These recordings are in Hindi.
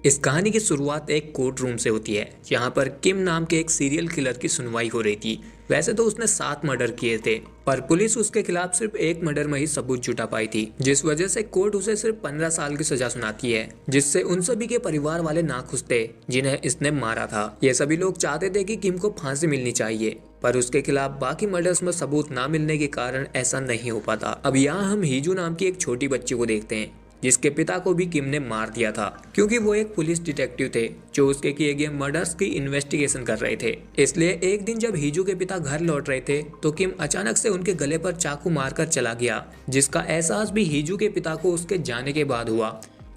इस कहानी की शुरुआत एक कोर्ट रूम से होती है जहां पर किम नाम के एक सीरियल किलर की सुनवाई हो रही थी। वैसे तो उसने 7 मर्डर किए थे, पर पुलिस उसके खिलाफ सिर्फ एक मर्डर में ही सबूत जुटा पाई थी, जिस वजह से कोर्ट उसे सिर्फ 15 साल की सजा सुनाती है, जिससे उन सभी के परिवार वाले नाखुश थे जिन्हें इसने मारा था। ये सभी लोग चाहते थे कि किम को फांसी मिलनी चाहिए, पर उसके खिलाफ बाकी मर्डर्स में सबूत ना मिलने के कारण ऐसा नहीं हो पाता। अब यहाँ हम हीजू नाम की एक छोटी बच्ची को देखते हैं जिसके पिता को भी किम ने मार दिया था, क्योंकि वो एक पुलिस डिटेक्टिव थे जो उसके किए गए मर्डर्स की इन्वेस्टिगेशन कर रहे थे। इसलिए एक दिन जब हीजू के पिता घर लौट रहे थे तो किम अचानक से उनके गले पर चाकू मारकर चला गया, जिसका एहसास भी हीजू के पिता को उसके जाने के बाद हुआ।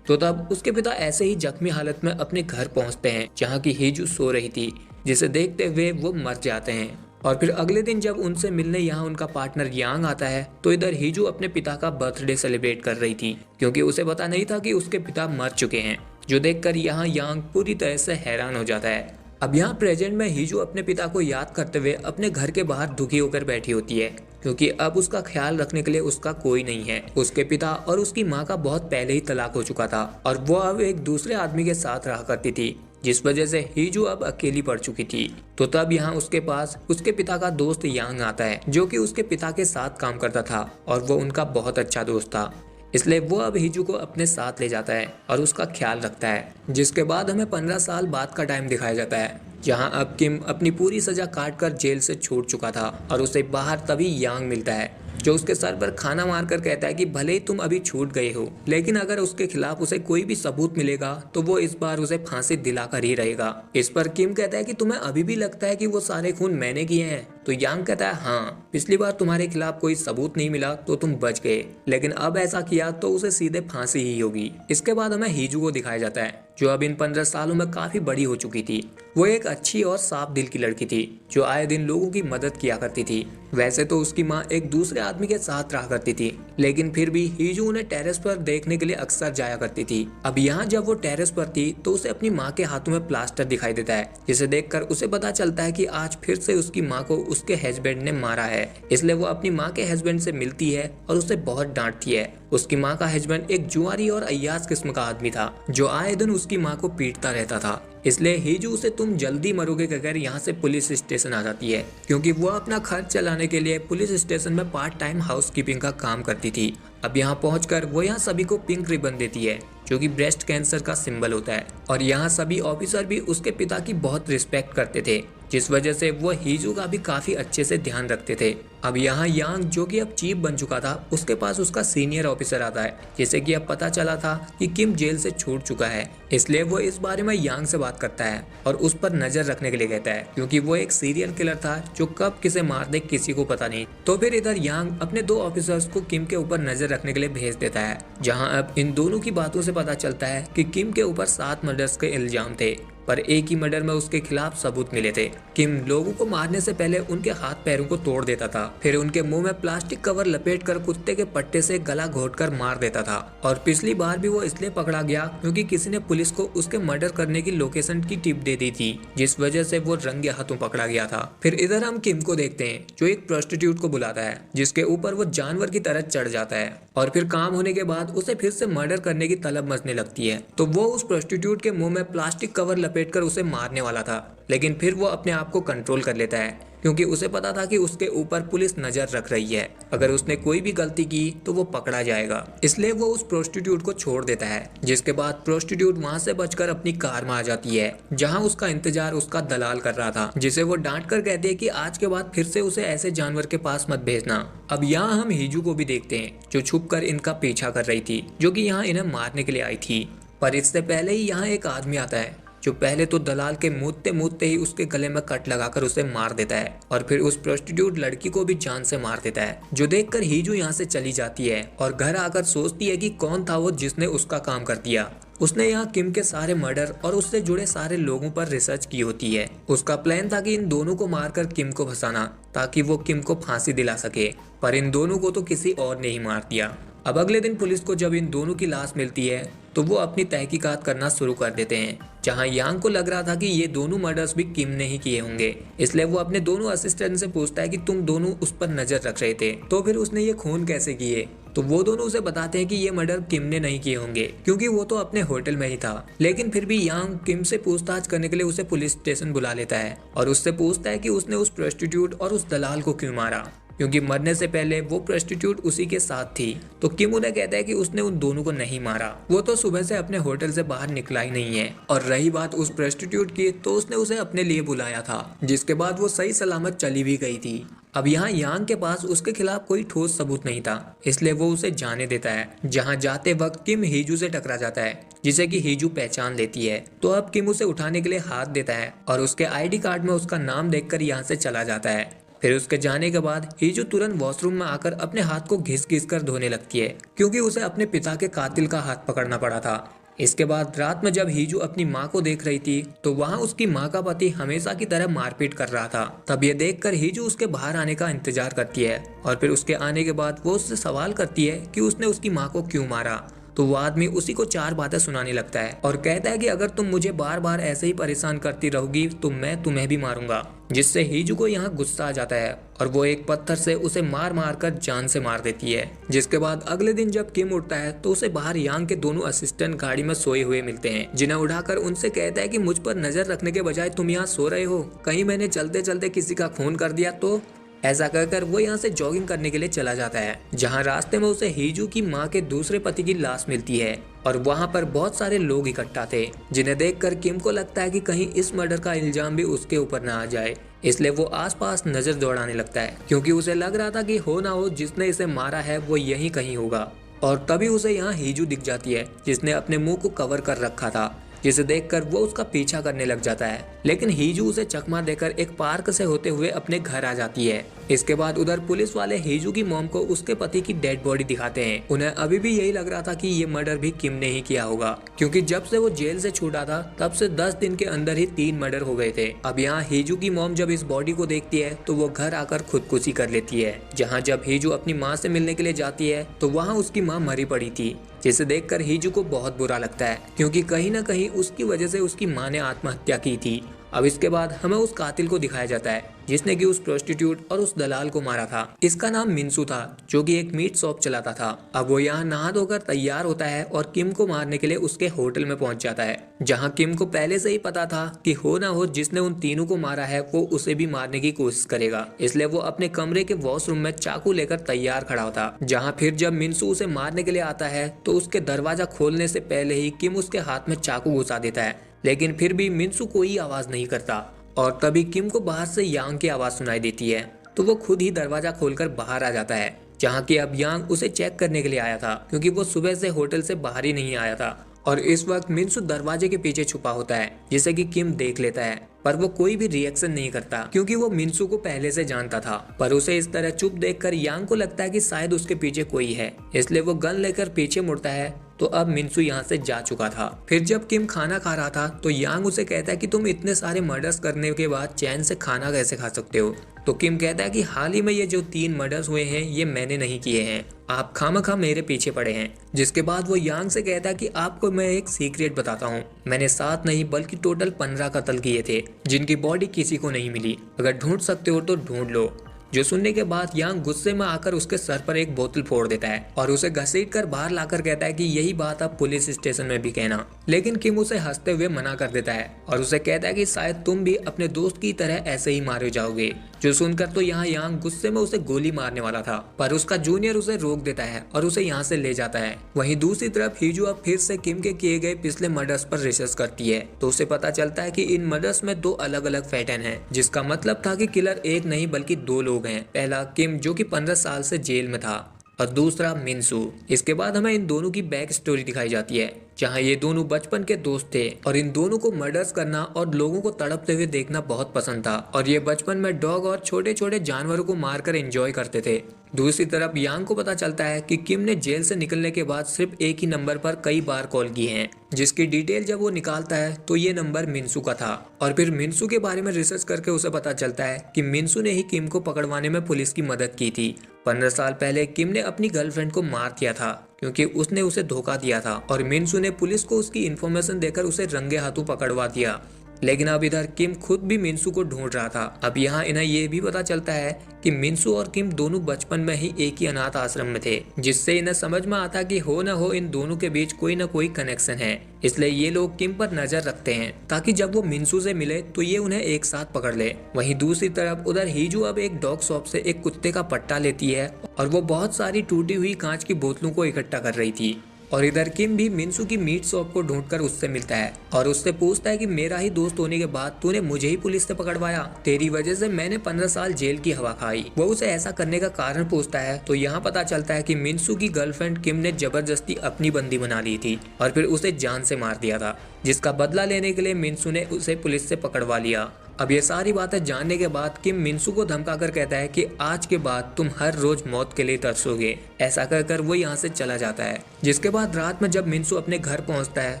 तो तब उसके पिता ऐसे ही जख्मी हालत में अपने घर पहुंचते हैं जहाँ की हीजू सो रही थी, जिसे देखते हुए वो मर जाते हैं। और फिर अगले दिन जब उनसे मिलने यहाँ उनका पार्टनर यांग आता है तो इधर हीजू अपने पिता का बर्थडे सेलिब्रेट कर रही थी, क्योंकि उसे पता नहीं था कि उसके पिता मर चुके हैं, जो देखकर यहाँ यांग पूरी तरह से हैरान हो जाता है। अब यहाँ प्रेजेंट में हीजू अपने पिता को याद करते हुए अपने घर के बाहर दुखी होकर बैठी होती है, क्योंकि अब उसका ख्याल रखने के लिए उसका कोई नहीं है। उसके पिता और उसकी माँ का बहुत पहले ही तलाक हो चुका था और वो अब एक दूसरे आदमी के साथ रहा करती थी, जिस वजह से हीजू अब अकेली पड़ चुकी थी। तो तब यहाँ उसके पास उसके पिता का दोस्त यांग आता है, जो कि उसके पिता के साथ काम करता था और वो उनका बहुत अच्छा दोस्त था। इसलिए वो अब हीजू को अपने साथ ले जाता है और उसका ख्याल रखता है। जिसके बाद हमें 15 साल बाद का टाइम दिखाया जाता है, जहाँ अब किम अपनी पूरी सजा काट कर जेल से छूट चुका था और उसे बाहर तभी यांग मिलता है, जो उसके सर पर खाना मारकर कहता है कि भले ही तुम अभी छूट गए हो, लेकिन अगर उसके खिलाफ उसे कोई भी सबूत मिलेगा तो वो इस बार उसे फांसी दिलाकर ही रहेगा। इस पर किम कहता है कि तुम्हें अभी भी लगता है कि वो सारे खून मैंने किए हैं? तो यांग कहता है हाँ, पिछली बार तुम्हारे खिलाफ कोई सबूत नहीं मिला तो तुम बच गए, लेकिन अब ऐसा किया तो उसे सीधे फांसी ही होगी। इसके बाद हमें हीजू को दिखाया जाता है, जो अब इन 15 सालों में काफी बड़ी हो चुकी थी। वो एक अच्छी और साफ दिल की लड़की थी जो आए दिन लोगों की मदद किया करती थी। वैसे तो उसकी माँ एक दूसरे आदमी के साथ रहा करती थी, लेकिन फिर भी हीजू उन्हें टेरेस पर देखने के लिए अक्सर जाया करती थी। अब यहाँ जब वो टेरेस पर थी तो उसे अपनी माँ के हाथों में प्लास्टर दिखाई देता है, जिसे देखकर उसे पता चलता है कि आज फिर से उसकी माँ को उसके हस्बैंड ने मारा है। इसलिए वो अपनी माँ के हस्बैंड से मिलती है और उसे बहुत डांटती है। उसकी माँ का हस्बैंड एक जुआरी और अय्याज किस्म का आदमी था जो आए दिन उसकी माँ को पीटता रहता था। इसलिए हीजू उसे तुम जल्दी मरोगे कहकर यहाँ से पुलिस स्टेशन आ जाती है, क्योंकि वो अपना खर्च चलाने के लिए पुलिस स्टेशन में पार्ट टाइम हाउसकीपिंग का काम करती थी। अब यहाँ पहुंचकर वो यहाँ सभी को पिंक रिबन देती है, जो कि ब्रेस्ट कैंसर का सिंबल होता है। और यहाँ सभी ऑफिसर भी उसके पिता की बहुत रिस्पेक्ट करते थे, जिस वजह से वो हीजू का भी काफी अच्छे से ध्यान रखते थे। अब यहाँ यांग, जो कि अब चीफ बन चुका था, उसके पास उसका सीनियर ऑफिसर आता है, जिसे कि अब पता चला था कि किम जेल से छूट चुका है। इसलिए वो इस बारे में यांग से बात करता है और उस पर नजर रखने के लिए कहता है, क्योंकि वो एक सीरियल किलर था जो कब किसे मार दे किसी को पता नहीं। तो फिर इधर यांग अपने 2 ऑफिसर्स को किम के ऊपर नजर रखने के लिए भेज देता है, जहाँ अब इन दोनों की बातों से पता चलता है कि किम के ऊपर 7 मर्डर्स के इल्जाम थे, पर एक ही मर्डर में उसके खिलाफ सबूत मिले थे। किम लोगों को मारने से पहले उनके हाथ पैरों को तोड़ देता था, फिर उनके मुंह में प्लास्टिक कवर लपेटकर कुत्ते के पट्टे से गला घोंटकर मार देता था। और पिछली बार भी वो इसलिए पकड़ा गया क्योंकि किसी ने पुलिस को उसके मर्डर करने की लोकेशन की टिप दे दी थी, जिस वजह से वो रंगे हाथों पकड़ा गया था। फिर इधर हम किम को देखते हैं, जो एक प्रोस्टिट्यूट को बुलाता है, जिसके ऊपर वो जानवर की तरह चढ़ जाता है और फिर काम होने के बाद उसे फिर से मर्डर करने की तलब मचने लगती है। तो वो उस प्रोस्टिट्यूट के मुंह में प्लास्टिक कवर लपेटकर उसे मारने वाला था, लेकिन फिर वो अपने आप को कंट्रोल कर लेता है, क्योंकि उसे पता था कि उसके ऊपर पुलिस नजर रख रही है। अगर उसने कोई भी गलती की तो वो पकड़ा जाएगा। इसलिए वो उस प्रोस्टिट्यूट को छोड़ देता है, जिसके बाद प्रोस्टिट्यूट वहां से बचकर अपनी कार में आ जाती है, जहां उसका इंतजार उसका दलाल कर रहा था, जिसे वो डांट कर कहती है कि आज के बाद फिर से उसे ऐसे जानवर के पास मत भेजना। अब यहाँ हम हीजू को भी देखते हैं, जो छुप कर इनका पीछा कर रही थी, जो कि यहाँ इन्हें मारने के लिए आई थी। पर इससे पहले ही यहाँ एक आदमी आता है, जो पहले तो दलाल के मूतते मूतते ही उसके गले में कट लगाकर उसे मार देता है और फिर उस प्रोस्टिट्यूट लड़की को भी जान से मार देता है, जो देखकर हीजू यहाँ से चली जाती है और घर आकर सोचती है कि कौन था वो जिसने उसका काम कर दिया। उसने यहाँ किम के सारे मर्डर और उससे जुड़े सारे लोगों पर रिसर्च की होती है। उसका प्लान था कि इन दोनों को मारकर किम को फंसाना, ताकि वो किम को फांसी दिला सके, पर इन दोनों को तो किसी और ने ही मार दिया। अब अगले दिन पुलिस को जब इन दोनों की लाश मिलती है तो वो अपनी तहकीकात करना शुरू कर देते हैं, जहां यांग को लग रहा था कि ये दोनों मर्डर्स भी किम ने ही किए होंगे। इसलिए वो अपने दोनों असिस्टेंट से पूछता है कि तुम दोनों उस पर नजर रख रहे थे, तो फिर उसने ये खून कैसे किए? तो वो दोनों उसे बताते हैं कि ये मर्डर किम ने नहीं किए होंगे, क्योंकि वो तो अपने होटल में ही था। लेकिन फिर भी यांग किम से पूछताछ करने के लिए उसे पुलिस स्टेशन बुला लेता है और उससे पूछता है कि उसने उस प्रोस्टिट्यूट और उस दलाल को क्यों मारा, क्योंकि मरने से पहले वो प्रोस्टिट्यूट उसी के साथ थी। तो किम उन्हें कहता है कि उसने उन दोनों को नहीं मारा, वो तो सुबह से अपने होटल से बाहर निकला ही नहीं है। और रही बात उस प्रोस्टिट्यूट की, तो उसने उसे अपने लिए बुलाया था, जिसके बाद वो सही सलामत चली भी गई थी। अब यहाँ यांग के पास उसके खिलाफ कोई ठोस सबूत नहीं था, इसलिए वो उसे जाने देता है। जहाँ जाते वक्त किम हीजू से टकरा जाता है, जिसे कि हीजू पहचान लेती है। तो अब किम उसे उठाने के लिए हाथ देता है और उसके आईडी कार्ड में उसका नाम देखकर यहाँ से चला जाता है। फिर उसके जाने के बाद हीजू तुरंत वॉशरूम में आकर अपने हाथ को घिस घिस कर धोने लगती है, क्योंकि उसे अपने पिता के कातिल का हाथ पकड़ना पड़ा था। इसके बाद रात में जब हीजू अपनी माँ को देख रही थी, तो वहाँ उसकी माँ का पति हमेशा की तरह मारपीट कर रहा था। तब ये देखकर हीजू उसके बाहर आने का इंतजार करती है और फिर उसके आने के बाद वो उससे सवाल करती है कि उसने उसकी माँ को क्यों मारा। तो वो आदमी उसी को 4 बातें सुनाने लगता है और कहता है कि अगर तुम मुझे बार बार ऐसे ही परेशान करती रहोगी तो मैं तुम्हें भी मारूंगा। जिससे हीजू को यहाँ गुस्सा आ जाता है और वो एक पत्थर से उसे मार मार कर जान से मार देती है। जिसके बाद अगले दिन जब किम उठता है तो उसे बाहर यांग के दोनों असिस्टेंट गाड़ी में सोए हुए मिलते हैं, जिन्हें उठाकर उनसे कहता है कि मुझ पर नजर रखने के बजाय तुम यहाँ सो रहे हो, कहीं मैंने चलते चलते किसी का खून कर दिया तो। ऐसा कहकर वो यहाँ से जॉगिंग करने के लिए चला जाता है, जहाँ रास्ते में उसे हीजू की माँ के दूसरे पति की लाश मिलती है और वहाँ पर बहुत सारे लोग इकट्ठा थे, जिन्हें देखकर किम को लगता है कि कहीं इस मर्डर का इल्जाम भी उसके ऊपर ना आ जाए। इसलिए वो आसपास नजर दौड़ाने लगता है, क्योंकि उसे लग रहा था कि हो ना हो जिसने इसे मारा है वो यहीं कहीं होगा। और तभी उसे यहाँ हीजू दिख जाती है, जिसने अपने मुंह को कवर कर रखा था, जिसे देखकर वो उसका पीछा करने लग जाता है। लेकिन हीजू उसे चकमा देकर एक पार्क से होते हुए अपने घर आ जाती है। इसके बाद उधर पुलिस वाले हीजू की मॉम को उसके पति की डेड बॉडी दिखाते हैं। उन्हें अभी भी यही लग रहा था कि ये मर्डर भी किम ने ही किया होगा, क्योंकि जब से वो जेल से छूटा था तब से 10 दिन के अंदर ही 3 मर्डर हो गए थे। अब यहाँ हीजू की मॉम जब इस बॉडी को देखती है तो वो घर आकर खुदकुशी कर लेती है। जहाँ जब हीजू अपनी माँ से मिलने के लिए जाती है तो वहाँ उसकी माँ मरी पड़ी थी, जिसे देखकर हीजू को बहुत बुरा लगता है, क्योंकि कहीं ना कहीं उसकी वजह से उसकी माँ ने आत्महत्या की थी। अब इसके बाद हमें उस कातिल को दिखाया जाता है जिसने कि उस प्रोस्टिट्यूट और उस दलाल को मारा था। इसका नाम मिन्सू था, जो कि एक मीट शॉप चलाता था। अब वो यहाँ नहा धोकर तैयार होता है और किम को मारने के लिए उसके होटल में पहुंच जाता है, जहाँ किम को पहले से ही पता था कि हो ना हो जिसने उन तीनों को मारा है वो उसे भी मारने की कोशिश करेगा। इसलिए वो अपने कमरे के वॉशरूम में चाकू लेकर तैयार खड़ा होता। जहाँ फिर जब मिन्सू उसे मारने के लिए आता है तो उसके दरवाजा खोलने से पहले ही किम उसके हाथ में चाकू घुसा देता है, लेकिन फिर भी मिन्सू कोई आवाज नहीं करता। और तभी किम को बाहर से यांग की आवाज सुनाई देती है, तो वो खुद ही दरवाजा खोलकर बाहर आ जाता है, जहाँ की अब यांग उसे चेक करने के लिए आया था, क्योंकि वो सुबह से होटल से बाहर ही नहीं आया था। और इस वक्त मिन्सू दरवाजे के पीछे छुपा होता है, जिसे कि किम देख लेता है, पर वो कोई भी रिएक्शन नहीं करता, क्योंकि वो मिन्सू को पहले से जानता था। पर उसे इस तरह चुप देखकर यांग को लगता है कि शायद उसके पीछे कोई है, इसलिए वो गन लेकर पीछे मुड़ता है। तो अब मिन्सू यहाँ से जा चुका था। फिर जब किम खाना खा रहा था तो यांग उसे कहता है कि तुम इतने सारे मर्डर्स करने के बाद चैन से खाना कैसे खा सकते हो। तो किम कहता है कि हाल ही में ये जो 3 मर्डर्स हुए हैं ये मैंने नहीं किए हैं, आप खामखा मेरे पीछे पड़े हैं। जिसके बाद वो यांग से कहता है कि आपको मैं एक सीक्रेट बताता हूँ, मैंने 7 नहीं बल्कि टोटल 15 कत्ल किए थे, जिनकी बॉडी किसी को नहीं मिली। अगर ढूंढ सकते हो तो ढूंढ लो। जो सुनने के बाद यांग गुस्से में आकर उसके सर पर एक बोतल फोड़ देता है और उसे घसीट कर बाहर लाकर कहता है कि यही बात आप पुलिस स्टेशन में भी कहना। लेकिन किम उसे हंसते हुए मना कर देता है और उसे कहता है कि शायद तुम भी अपने दोस्त की तरह ऐसे ही मारे जाओगे। जो सुनकर तो यहाँ यांग गुस्से में उसे गोली मारने वाला था, पर उसका जूनियर उसे रोक देता है और उसे यहाँ से ले जाता है। वहीं दूसरी तरफ हीजू अब फिर से किम के किए गए पिछले मर्डर्स पर रिसर्च करती है, तो उसे पता चलता है कि इन मर्डर्स में 2 अलग अलग पैटर्न हैं, जिसका मतलब था कि किलर एक नहीं बल्कि 2 लोग हैं। पहला किम, जो कि 15 साल से जेल में था, और दूसरा मिन्सू। इसके बाद हमें इन दोनों की बैक स्टोरी दिखाई जाती है, जहां ये दोनों बचपन के दोस्त थे और इन दोनों को मर्डर्स करना और लोगों को तड़पते हुए देखना बहुत पसंद था, और ये बचपन में डॉग और छोटे छोटे जानवरों को मारकर एंजॉय करते थे। दूसरी तरफ यांग को पता चलता है कि किम ने जेल से निकलने के बाद सिर्फ एक ही नंबर पर कई बार कॉल की है, जिसकी डिटेल जब वो निकालता है तो ये नंबर मिन्सू का था। और फिर मिन्सू के बारे में रिसर्च करके उसे पता चलता है कि मिन्सू ने ही किम को पकड़वाने में पुलिस की मदद की थी। 15 साल पहले किम ने अपनी गर्लफ्रेंड को मार दिया था, क्योंकि उसने उसे धोखा दिया था, और मिन्सू ने पुलिस को उसकी इन्फॉर्मेशन देकर उसे रंगे हाथों पकड़वा दिया। लेकिन अब इधर किम खुद भी मिनसू को ढूंढ रहा था। अब यहाँ इन्हें ये भी पता चलता है कि मिनसू और किम दोनों बचपन में ही एक ही अनाथ आश्रम में थे, जिससे इन्हें समझ में आता कि हो न हो इन दोनों के बीच कोई न कोई कनेक्शन है। इसलिए ये लोग किम पर नजर रखते हैं ताकि जब वो मिनसू से मिले तो ये उन्हें एक साथ पकड़ ले। वहीं दूसरी तरफ उधर हीजू अब एक डॉग शॉप से एक कुत्ते का पट्टा लेती है और वो बहुत सारी टूटी हुई कांच की बोतलों को इकट्ठा कर रही थी। और इधर किम भी मिनसू की मीट शॉप को ढूंढकर उससे मिलता है और उससे पूछता है कि मेरा ही दोस्त होने के बाद तूने मुझे ही पुलिस से पकड़वाया, तेरी वजह से मैंने 15 साल जेल की हवा खाई। वो उसे ऐसा करने का कारण पूछता है तो यहाँ पता चलता है कि मिनसू की गर्लफ्रेंड किम ने जबरदस्ती अपनी बंदी बना ली थी और फिर उसे जान से मार दिया था, जिसका बदला लेने के लिए मिनसू ने उसे पुलिस से पकड़वा लिया। अब ये सारी बातें जानने के बाद किम मिनसू को धमकाकर कहता है कि आज के बाद तुम हर रोज मौत के लिए तरसोगे। ऐसा कहकर वो यहाँ से चला जाता है। जिसके बाद रात में जब मिनसू अपने घर पहुँचता है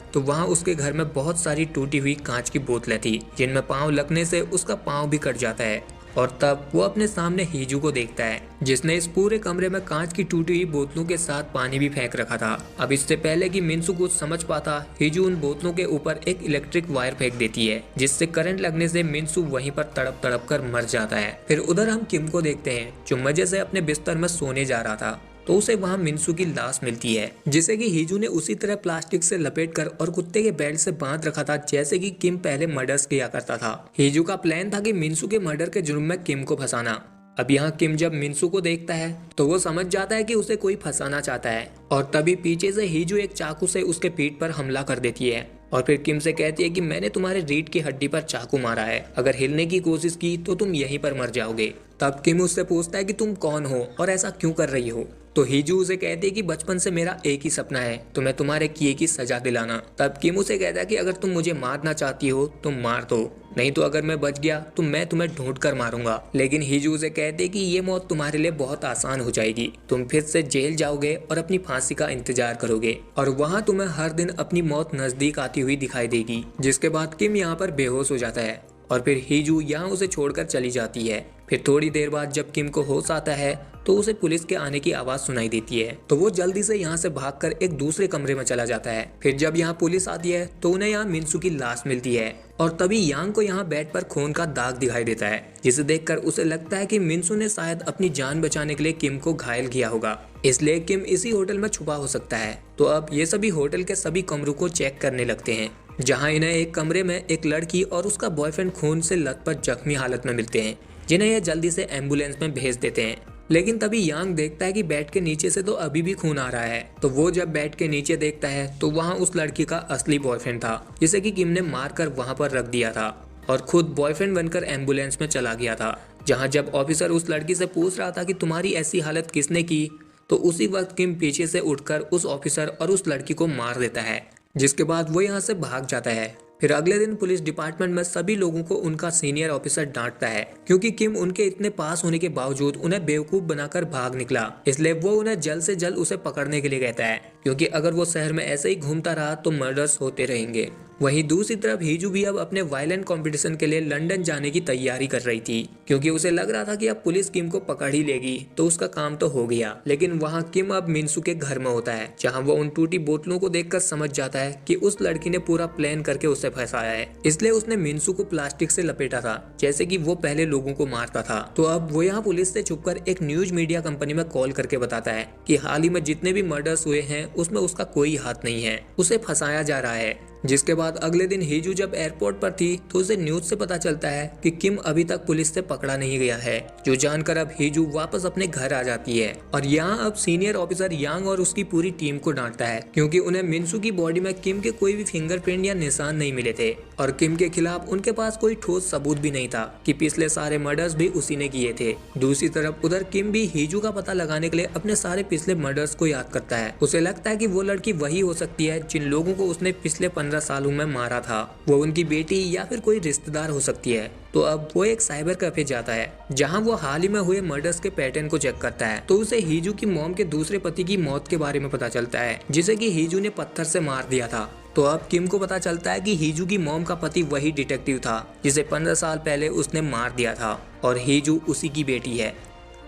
तो वहाँ उसके घर में बहुत सारी टूटी हुई कांच की बोतलें थी, जिनमें पाँव लगने से उसका पाँव भी कट जाता है। और तब वो अपने सामने हीजू को देखता है, जिसने इस पूरे कमरे में कांच की टूटी हुई बोतलों के साथ पानी भी फेंक रखा था। अब इससे पहले कि मिनसू कुछ समझ पाता, हीजू उन बोतलों के ऊपर एक इलेक्ट्रिक वायर फेंक देती है, जिससे करंट लगने से मिनसू वहीं पर तड़प तड़प कर मर जाता है। फिर उधर हम किम को देखते हैं, जो मजे से अपने बिस्तर में सोने जा रहा था तो उसे वहाँ मिनसू की लाश मिलती है, जिसे कि हीजू ने उसी तरह प्लास्टिक से लपेटकर और कुत्ते के बेल्ट से बांध रखा था जैसे कि किम पहले मर्डर्स किया करता था। हीजू का प्लान था कि मिनसू के मर्डर के जुर्म में किम को फंसाना। अब यहाँ किम जब मिनसू को देखता है तो वो समझ जाता है कि उसे कोई फंसाना चाहता है और तभी पीछे से हीजू एक चाकू से उसके पीठ पर हमला कर देती है और फिर किम से कहती है कि मैंने तुम्हारे रीढ़ की हड्डी पर चाकू मारा है, अगर हिलने की कोशिश की तो तुम यहीं पर मर जाओगे। तब किम उससे पूछता है कि तुम कौन हो और ऐसा क्यों कर रही हो। तो हीजू उसे कहती है कि बचपन से मेरा एक ही सपना है, तुम्हें तुम्हारे किए की सजा दिलाना। तब किम उसे कहता है कि अगर तुम मुझे मारना चाहती हो तो मार दो, नहीं तो अगर मैं बच गया तो मैं तुम्हें ढूंढ कर मारूंगा। लेकिन हीजू उसे कहती है कि ये मौत तुम्हारे लिए बहुत आसान हो जाएगी, तुम फिर से जेल जाओगे और अपनी फांसी का इंतजार करोगे और वहाँ तुम्हें हर दिन अपनी मौत नजदीक आती हुई दिखाई देगी। जिसके बाद किम यहाँ पर बेहोश हो जाता है और फिर हीजू यहाँ उसे छोड़कर चली जाती है। फिर थोड़ी देर बाद जब किम को होश आता है तो उसे पुलिस के आने की आवाज सुनाई देती है, तो वो जल्दी से यहाँ से भागकर एक दूसरे कमरे में चला जाता है। फिर जब यहाँ पुलिस आती है तो उन्हें यहाँ मिनसू की लाश मिलती है और तभी यांग को यहाँ बेड पर खून का दाग दिखाई देता है, जिसे देखकर उसे लगता है कि मिनसू ने शायद अपनी जान बचाने के लिए किम को घायल किया होगा, इसलिए किम इसी होटल में छुपा हो सकता है। तो अब ये सभी होटल के सभी कमरों को चेक करने लगते हैं, जहाँ इन्हें एक कमरे में एक लड़की और उसका बॉयफ्रेंड खून से लथपथ जख्मी हालत में मिलते हैं, जिन्हें यह जल्दी से एम्बुलेंस में भेज देते हैं। लेकिन तभी यांग देखता है कि बेड के नीचे से तो अभी भी खून आ रहा है, तो वो जब बेड के नीचे देखता है तो वहाँ उस लड़की का असली बॉयफ्रेंड था, जिसे कि किम ने मारकर वहाँ पर रख दिया था और खुद बॉयफ्रेंड बनकर एम्बुलेंस में चला गया था। जहाँ जब ऑफिसर उस लड़की से पूछ रहा था कि तुम्हारी ऐसी हालत किसने की, तो उसी वक्त किम पीछे से उठकर उस ऑफिसर और उस लड़की को मार देता है, जिसके बाद वो यहाँ से भाग जाता है। फिर अगले दिन पुलिस डिपार्टमेंट में सभी लोगों को उनका सीनियर ऑफिसर डांटता है, क्योंकि किम उनके इतने पास होने के बावजूद उन्हें बेवकूफ बनाकर भाग निकला। इसलिए वो उन्हें जल्द से जल्द उसे पकड़ने के लिए कहता है, क्योंकि अगर वो शहर में ऐसे ही घूमता रहा तो मर्डर्स होते रहेंगे। वहीं दूसरी तरफ हीजू भी अब अपने वायलेंट कंपटीशन के लिए लंदन जाने की तैयारी कर रही थी, क्योंकि उसे लग रहा था कि अब पुलिस किम को पकड़ ही लेगी तो उसका काम तो हो गया। लेकिन वहाँ किम अब मिनसू के घर में होता है, जहाँ वो उन टूटी बोतलों को देखकर समझ जाता है कि उस लड़की ने पूरा प्लान करके उसे फंसाया है, इसलिए उसने मिनसू को प्लास्टिक से लपेटा था जैसे कि वो पहले लोगों को मारता था। तो अब वो यहाँ पुलिस से छुपकर एक न्यूज मीडिया कंपनी में कॉल करके बताता है कि हाल ही में जितने भी मर्डर्स हुए हैं उसमें उसका कोई हाथ नहीं है, उसे फंसाया जा रहा है। जिसके बाद अगले दिन हीजू जब एयरपोर्ट पर थी तो उसे न्यूज से पता चलता है कि किम अभी तक पुलिस से पकड़ा नहीं गया है, जो जानकर अब हीजू वापस अपने घर आ जाती है। और यहाँ अब सीनियर ऑफिसर यांग और उसकी पूरी टीम को डांटता है, क्योंकि उन्हें मिनसू की बॉडी में किम के कोई भी फिंगरप्रिंट या निशान नहीं मिले थे और किम के खिलाफ उनके पास कोई ठोस सबूत भी नहीं था कि पिछले सारे मर्डर्स भी उसी ने किए थे। दूसरी तरफ उधर किम भी हीजू का पता लगाने के लिए अपने सारे पिछले मर्डर्स को याद करता है। उसे लगता है कि वो लड़की वही हो सकती है जिन लोगों को उसने पिछले 15 सालों में मारा था, वो उनकी बेटी या फिर कोई रिश्तेदार हो सकती है। तो अब वो एक साइबर कैफे जाता है, जहां वो हाल ही में हुए मर्डर्स के पैटर्न को चेक करता है। तो उसे हीजू की मॉम के दूसरे पति की मौत के बारे में पता चलता है, जिसे कि हीजू ने पत्थर से मार दिया था। तो अब किम को पता चलता है कि हीजू की मॉम का पति वही डिटेक्टिव था जिसे 15 साल पहले उसने मार दिया था और हीजू उसी की बेटी है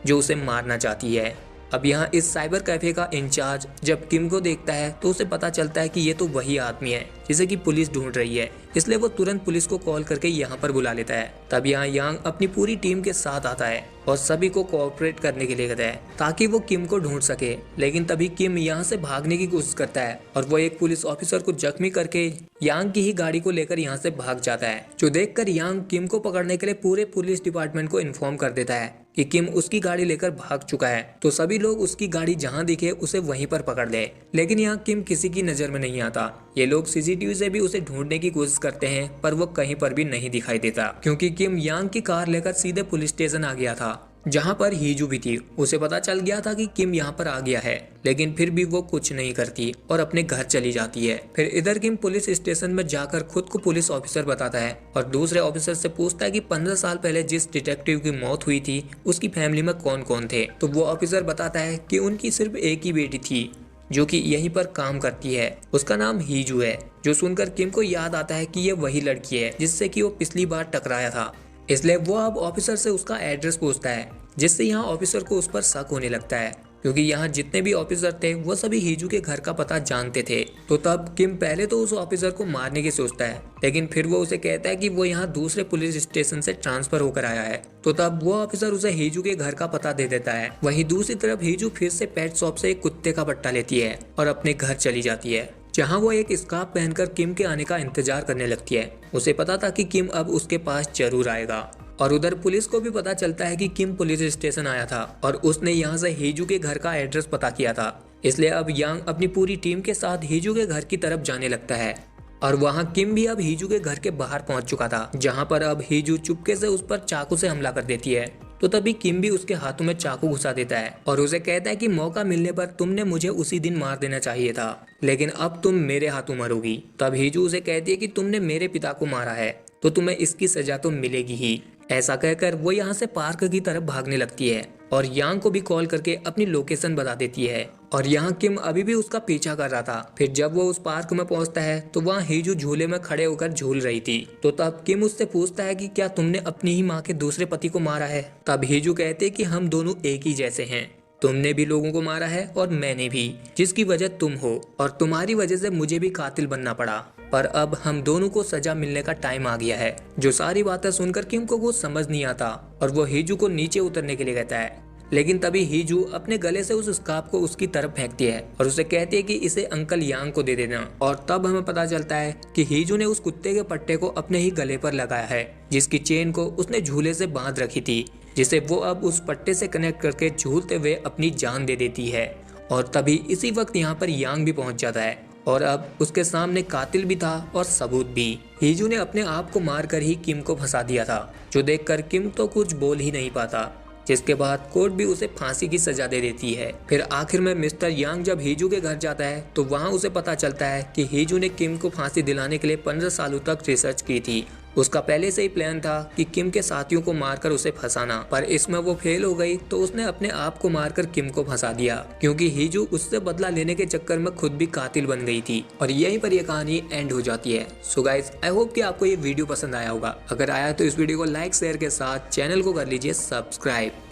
जो उसे मारना चाहती है। अब यहाँ इस साइबर कैफे का इंचार्ज जब किम को देखता है तो उसे पता चलता है कि ये तो वही आदमी है जिसे कि पुलिस ढूंढ रही है, इसलिए वो तुरंत पुलिस को कॉल करके यहाँ पर बुला लेता है। तब यहाँ यांग अपनी पूरी टीम के साथ आता है और सभी को कोऑपरेट करने के लिए कहता है ताकि वो किम को ढूंढ सके। लेकिन तभी किम यहाँ से भागने की कोशिश करता है और वो एक पुलिस ऑफिसर को जख्मी करके यांग की ही गाड़ी को लेकर यहाँ से भाग जाता है, जो देखकर यांग किम को पकड़ने के लिए पूरे पुलिस डिपार्टमेंट को इन्फॉर्म कर देता है कि किम उसकी गाड़ी लेकर भाग चुका है, तो सभी लोग उसकी गाड़ी जहां दिखे उसे वहीं पर पकड़ ले। लेकिन यहाँ किम किसी की नजर में नहीं आता। ये लोग सीसीटीवी से भी उसे ढूंढने की कोशिश करते हैं पर वो कहीं पर भी नहीं दिखाई देता, क्योंकि किम यांग की कार लेकर सीधे पुलिस स्टेशन आ गया था जहां पर हीजू भी थी। उसे पता चल गया था कि किम यहाँ पर आ गया है, लेकिन फिर भी वो कुछ नहीं करती और अपने घर चली जाती है। फिर इधर किम पुलिस स्टेशन में जाकर खुद को पुलिस ऑफिसर बताता है और दूसरे ऑफिसर से पूछता है कि 15 साल पहले जिस डिटेक्टिव की मौत हुई थी उसकी फैमिली में कौन कौन थे। तो वो ऑफिसर बताता है कि उनकी सिर्फ एक ही बेटी थी जो कि यहीं पर काम करती है, उसका नाम हीजू है। जो सुनकर किम को याद आता है कि ये वही लड़की है जिससे कि वो पिछली बार टकराया था, इसलिए वो अब ऑफिसर से उसका एड्रेस पूछता है, जिससे यहाँ ऑफिसर को उस पर शक होने लगता है, क्योंकि यहाँ जितने भी ऑफिसर थे वो सभी हीजू के घर का पता जानते थे। तो तब किम पहले तो उस ऑफिसर को मारने की सोचता है, लेकिन फिर वो उसे कहता है कि वो यहाँ दूसरे पुलिस स्टेशन से ट्रांसफर होकर आया है। तो तब वो ऑफिसर उसे हीजू के घर का पता दे देता है। वहीं दूसरी तरफ हीजू फिर से पेट शॉप से एक कुत्ते का पट्टा लेती है और अपने घर चली जाती है, जहाँ वो एक स्कार्फ पहनकर किम के आने का इंतजार करने लगती है। उसे पता था कि किम अब उसके पास जरूर आएगा। और उधर पुलिस को भी पता चलता है कि किम पुलिस स्टेशन आया था और उसने यहाँ से हीजू के घर का एड्रेस पता किया था, इसलिए अब यांग अपनी पूरी टीम के साथ हीजू के घर की तरफ जाने लगता है। और वहाँ किम भी अब हीजू के घर के बाहर पहुंच चुका था, जहाँ पर अब हीजू चुपके से उस पर चाकू से हमला कर देती है। तो तभी किम भी उसके हाथों में चाकू घुसा देता है और उसे कहता है कि मौका मिलने पर तुमने मुझे उसी दिन मार देना चाहिए था, लेकिन अब तुम मेरे हाथों मरोगी। तब हीजू उसे कहती है कि तुमने मेरे पिता को मारा है तो तुम्हें इसकी सजा तो मिलेगी ही। ऐसा कहकर वो यहाँ से पार्क की तरफ भागने लगती है और यांग को भी कॉल करके अपनी लोकेशन बता देती है। और यहाँ किम अभी भी उसका पीछा कर रहा था। फिर जब वो उस पार्क में पहुंचता है तो वहाँ हीजू झूले में खड़े होकर झूल रही थी। तो तब किम उससे पूछता है कि क्या तुमने अपनी ही माँ के दूसरे पति को मारा है। तब हीजू कहते कि हम दोनों एक ही जैसे हैं, तुमने भी लोगों को मारा है और मैंने भी, जिसकी वजह तुम हो, और तुम्हारी वजह से मुझे भी कातिल बनना पड़ा, पर अब हम दोनों को सजा मिलने का टाइम आ गया है। जो सारी बातें सुनकर किम को कुछ समझ नहीं आता और वो हीजू को नीचे उतरने के लिए कहता है, लेकिन तभी हीजू अपने गले से उस स्कार्फ को उसकी तरफ फेंकती है और उसे कहती है कि इसे अंकल यांग को दे देना। और तब हमें पता चलता है कि हीजू ने उस कुत्ते के पट्टे को अपने ही गले पर लगाया है, जिसकी चेन को उसने झूले से बांध रखी थी, जिसे वो अब उस पट्टे से कनेक्ट करके झूलते हुए अपनी जान दे देती है। और तभी इसी वक्त यहाँ पर यांग भी पहुंच जाता है और अब उसके सामने कातिल भी था और सबूत भी। हीजू ने अपने आप को मारकर ही किम को फंसा दिया था, जो देखकर किम तो कुछ बोल ही नहीं पाता, जिसके बाद कोर्ट भी उसे फांसी की सजा दे देती है। फिर आखिर में मिस्टर यांग जब हीजू के घर जाता है तो वहाँ उसे पता चलता है कि हीजू ने किम को फांसी दिलाने के लिए 15 सालों तक रिसर्च की थी। उसका पहले से ही प्लान था कि किम के साथियों को मारकर उसे फंसाना, पर इसमें वो फेल हो गई तो उसने अपने आप को मारकर किम को फंसा दिया, क्योंकि हीजू उससे बदला लेने के चक्कर में खुद भी कातिल बन गई थी। और यहीं पर यह कहानी एंड हो जाती है। सो गाइस, आई होप कि आपको ये वीडियो पसंद आया होगा। अगर आया तो इस वीडियो को लाइक शेयर के साथ चैनल को कर लीजिए सब्सक्राइब।